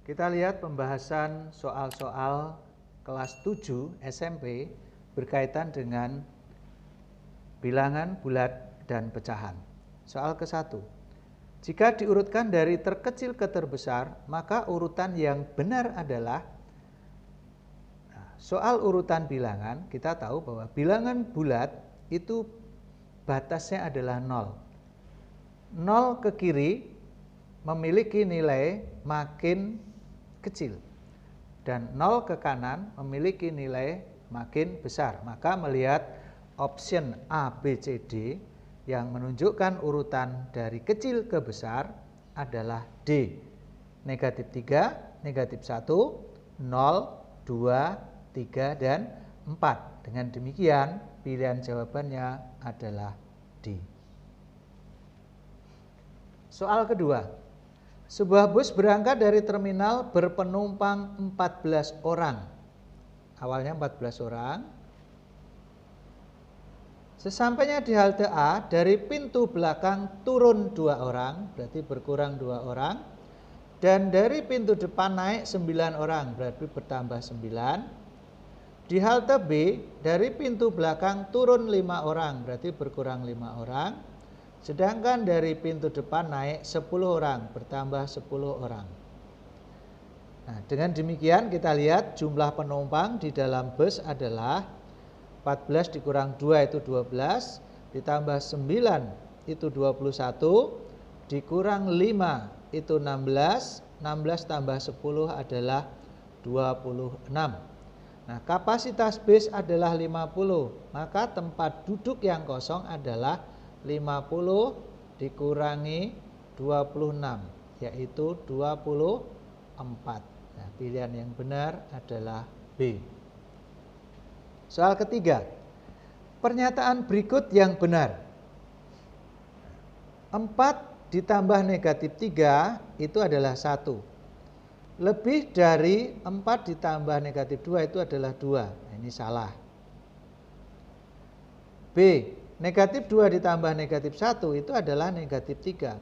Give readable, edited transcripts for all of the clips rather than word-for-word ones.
Kita lihat pembahasan soal-soal kelas 7 SMP berkaitan dengan bilangan bulat dan pecahan. Soal ke-1. Jika diurutkan dari terkecil ke terbesar, maka urutan yang benar adalah soal urutan bilangan. Kita tahu bahwa bilangan bulat itu batasnya adalah 0. 0 ke kiri memiliki nilai makin kecil dan 0 ke kanan memiliki nilai makin besar. Maka melihat option A, B, C, D yang menunjukkan urutan dari kecil ke besar adalah D. Negatif 3, negatif 1, 0, 2, 3, dan 4. Dengan demikian pilihan jawabannya adalah D. Soal kedua. Sebuah bus berangkat dari terminal berpenumpang 14 orang. Awalnya 14 orang. Sesampainya di halte A, dari pintu belakang turun 2 orang, berarti berkurang 2 orang. Dan dari pintu depan naik 9 orang, berarti bertambah 9. Di halte B, dari pintu belakang turun 5 orang, berarti berkurang 5 orang. Sedangkan dari pintu depan naik 10 orang, bertambah 10 orang. Nah, dengan demikian kita lihat jumlah penumpang di dalam bus adalah 14 dikurang 2 itu 12, ditambah 9 itu 21, dikurang 5 itu 16, 16 tambah 10 adalah 26. Nah, kapasitas bis adalah 50, maka tempat duduk yang kosong adalah 50 dikurangi 26, yaitu 24. Nah, pilihan yang benar adalah B. Soal ketiga. Pernyataan berikut yang benar. 4 ditambah negatif 3 itu adalah 1. Lebih dari 4 ditambah negatif 2 itu adalah 2. Nah, ini salah. B. Negatif 2 ditambah negatif 1 itu adalah negatif 3.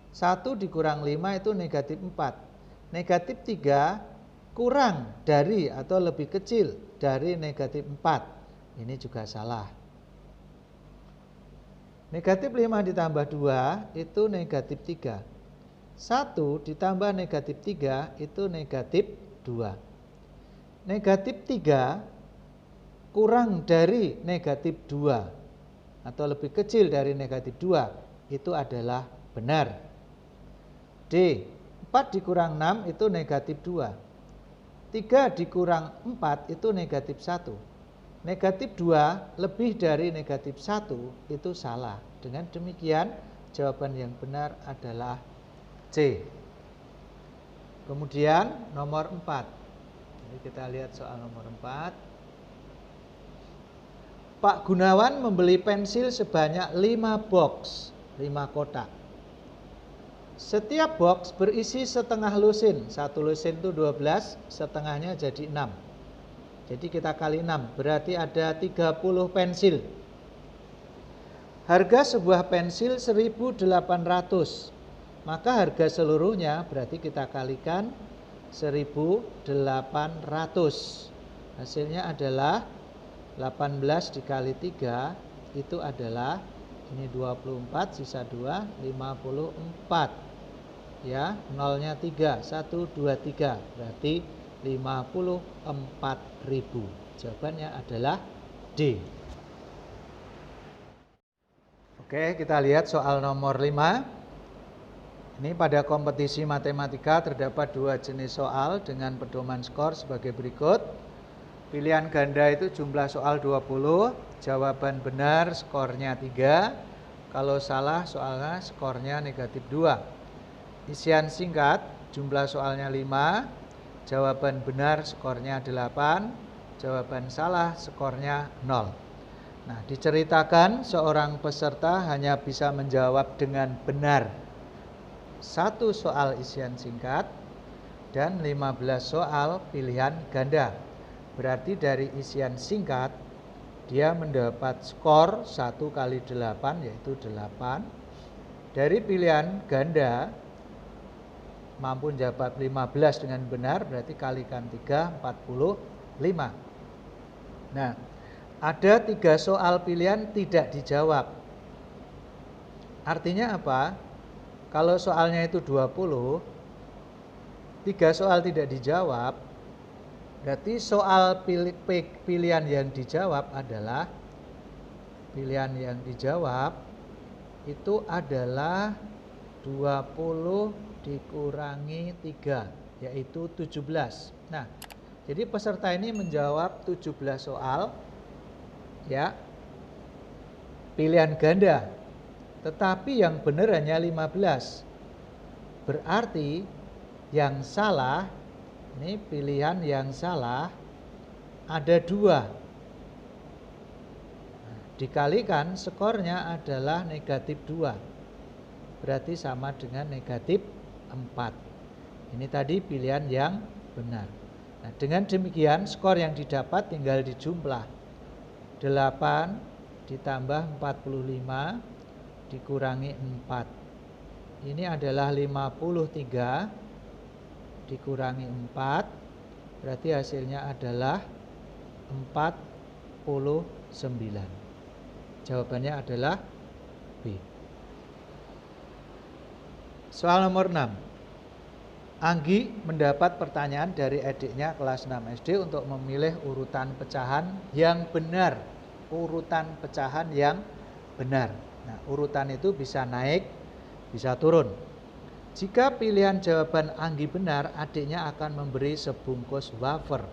1 dikurang 5 itu negatif 4. Negatif 3 kurang dari atau lebih kecil dari negatif 4. Ini juga salah. Negatif 5 ditambah 2 itu negatif 3. 1 ditambah negatif 3 itu negatif 2. Negatif 3 kurang dari negatif 2 atau lebih kecil dari negatif 2 itu adalah benar. D. 4 dikurang 6 itu negatif 2. 3 dikurang 4 itu negatif 1. Negatif 2 lebih dari negatif 1 itu salah. Dengan demikian jawaban yang benar adalah C. Kemudian nomor 4. Jadi kita lihat soal nomor 4. Pak Gunawan membeli pensil sebanyak 5 box, 5 kotak. Setiap box berisi setengah lusin. 1 lusin itu 12, setengahnya jadi 6. Jadi kita kali 6, berarti ada 30 pensil. Harga sebuah pensil 1.800. Maka harga seluruhnya berarti kita kalikan 1.800. Hasilnya adalah 18 dikali 3 itu adalah ini 24 sisa 2 54. Ya, nolnya 3 1 2 3 berarti 54.000. Jawabannya adalah D. Oke, kita lihat soal nomor 5. Ini pada kompetisi matematika terdapat 2 jenis soal dengan pedoman skor sebagai berikut. Pilihan ganda itu jumlah soal 20, jawaban benar skornya 3, kalau salah soalnya skornya negatif 2. Isian singkat, jumlah soalnya 5, jawaban benar skornya 8, jawaban salah skornya 0. Nah, diceritakan seorang peserta hanya bisa menjawab dengan benar 1 soal isian singkat dan 15 soal pilihan ganda. Berarti dari isian singkat dia mendapat skor 1 kali 8 yaitu 8. Dari pilihan ganda mampu menjawab 15 dengan benar, berarti kalikan 3, 45. Nah, ada 3 soal pilihan tidak dijawab. Artinya apa? Kalau soalnya itu 20, 3 soal tidak dijawab, berarti soal pilihan yang dijawab adalah itu adalah 20 dikurangi 3, yaitu 17. Nah, jadi peserta ini menjawab 17 soal ya, pilihan ganda, tetapi yang benar hanya 15. Berarti yang salah, ini pilihan yang salah ada 2. Dikalikan skornya adalah negatif 2. Berarti sama dengan negatif 4. Ini tadi pilihan yang benar. Nah, dengan demikian skor yang didapat tinggal dijumlah. 8 ditambah 45 dikurangi 4. Ini adalah 53 dikurangi 4. Berarti hasilnya adalah 49. Jawabannya adalah B. Soal nomor 6. Anggi mendapat pertanyaan dari adiknya kelas 6 SD untuk memilih urutan pecahan yang benar. Urutan pecahan yang benar. Nah, urutan itu bisa naik, bisa turun. Jika pilihan jawaban Anggi benar, adiknya akan memberi sebungkus wafer.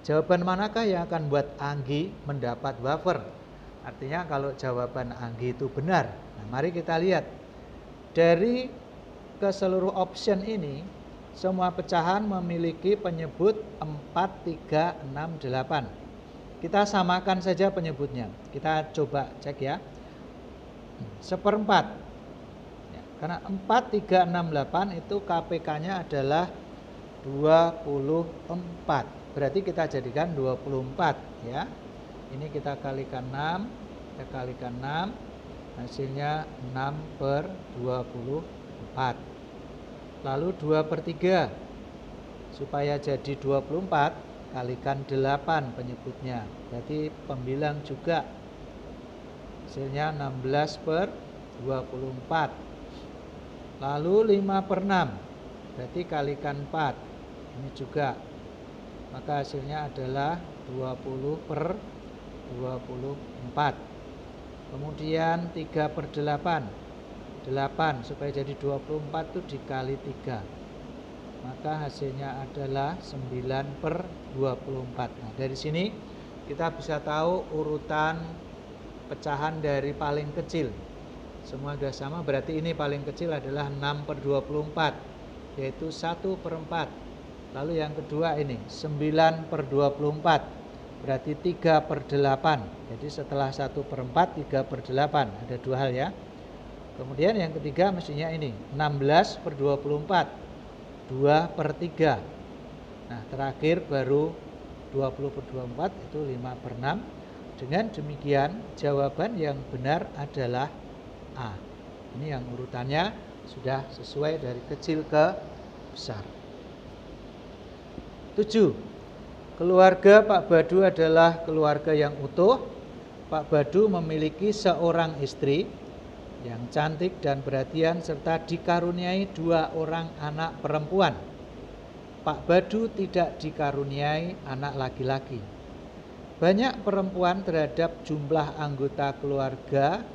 Jawaban manakah yang akan buat Anggi mendapat wafer? Artinya kalau jawaban Anggi itu benar. Nah, mari kita lihat. Dari keseluruh option ini, semua pecahan memiliki penyebut 4, 3, 6, 8. Kita samakan saja penyebutnya. Kita coba cek ya. 1/4. Ya, karena 4, 3, 6, 8 itu KPK-nya adalah 24. Berarti kita jadikan 24 ya. Ini kita kalikan 6, kita kalikan 6, hasilnya 6/24. Lalu 2/3, supaya jadi 24 kalikan 8 penyebutnya, berarti pembilang juga, hasilnya 16/24. Lalu 5/6, berarti kalikan 4, ini juga, maka hasilnya adalah 20/24. Kemudian 3/8, 8 supaya jadi 24 itu dikali 3, maka hasilnya adalah 9/24. Nah, dari sini kita bisa tahu urutan pecahan dari paling kecil. Semua sudah sama, berarti ini paling kecil adalah 6/24, yaitu 1/4. Lalu yang kedua ini 9/24, berarti 3/8. Jadi setelah 1/4, 3/8, ada 2 hal ya. Kemudian yang ketiga mestinya ini 16/24, 2/3. Nah, terakhir baru 20/24, itu 5/6. Dengan demikian jawaban yang benar adalah A. Ini yang urutannya sudah sesuai dari kecil ke besar. 7. Keluarga Pak Badu adalah keluarga yang utuh. Pak Badu memiliki seorang istri yang cantik dan perhatian serta dikaruniai 2 orang anak perempuan. Pak Badu tidak dikaruniai anak laki-laki. Banyak perempuan terhadap jumlah anggota keluarga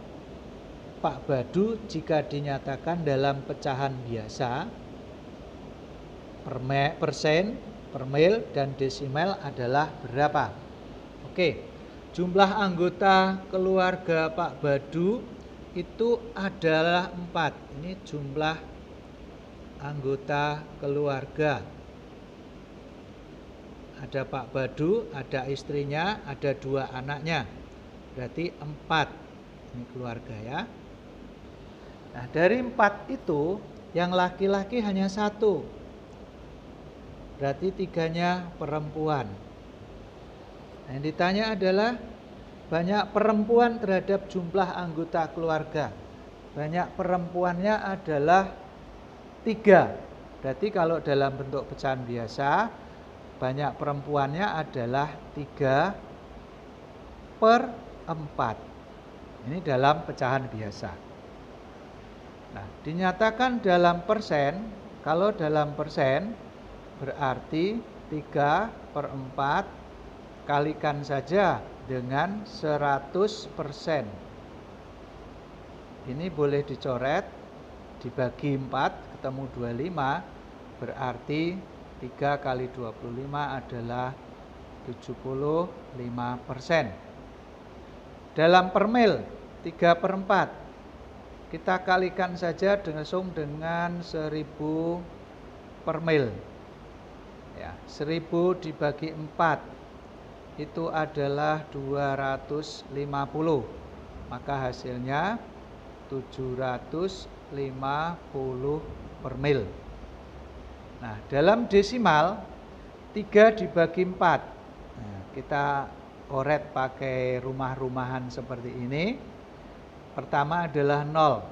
Pak Badu jika dinyatakan dalam pecahan biasa, persen, permil, dan desimal adalah berapa? Oke, jumlah anggota keluarga Pak Badu itu adalah 4. Ini jumlah anggota keluarga. Ada Pak Badu, ada istrinya, ada 2 anaknya. Berarti 4. Ini keluarga ya. Nah, dari 4 itu yang laki-laki hanya 1. Berarti 3-nya perempuan. Nah, yang ditanya adalah banyak perempuan terhadap jumlah anggota keluarga. Banyak perempuannya adalah 3. Berarti kalau dalam bentuk pecahan biasa, banyak perempuannya adalah 3/4. Ini dalam pecahan biasa. Nah, dinyatakan dalam persen, kalau dalam persen berarti 3/4 kalikan saja dengan 100%. Ini boleh dicoret, dibagi 4, ketemu 25, berarti 3 kali 25 adalah 75%. Dalam per mil, 3/4, kita kalikan saja langsung dengan 1000 per mil. Ya, 1000 dibagi 4 itu adalah 250, maka hasilnya 750 per mil. Nah, dalam desimal 3 dibagi 4. Nah, kita oret pakai rumah-rumahan seperti ini. Pertama adalah 0.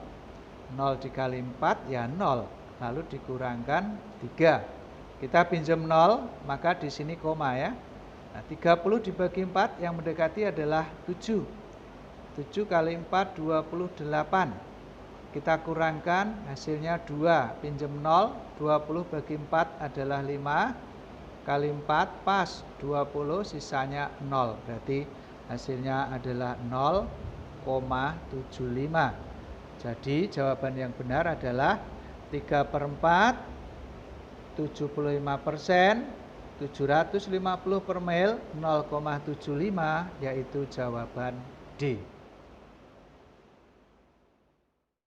0 dikali 4 ya 0, lalu dikurangkan 3. Kita pinjam 0, maka di sini koma ya. Nah, 30 dibagi 4 yang mendekati adalah 7. 7 kali 4 28. Kita kurangkan hasilnya 2, pinjam 0, 20 bagi 4 adalah 5, kali 4 pas 20, sisanya 0. Berarti hasilnya adalah 0,75. Jadi jawaban yang benar adalah 3/4, 75%, 750 per mil, 0,75, yaitu jawaban D.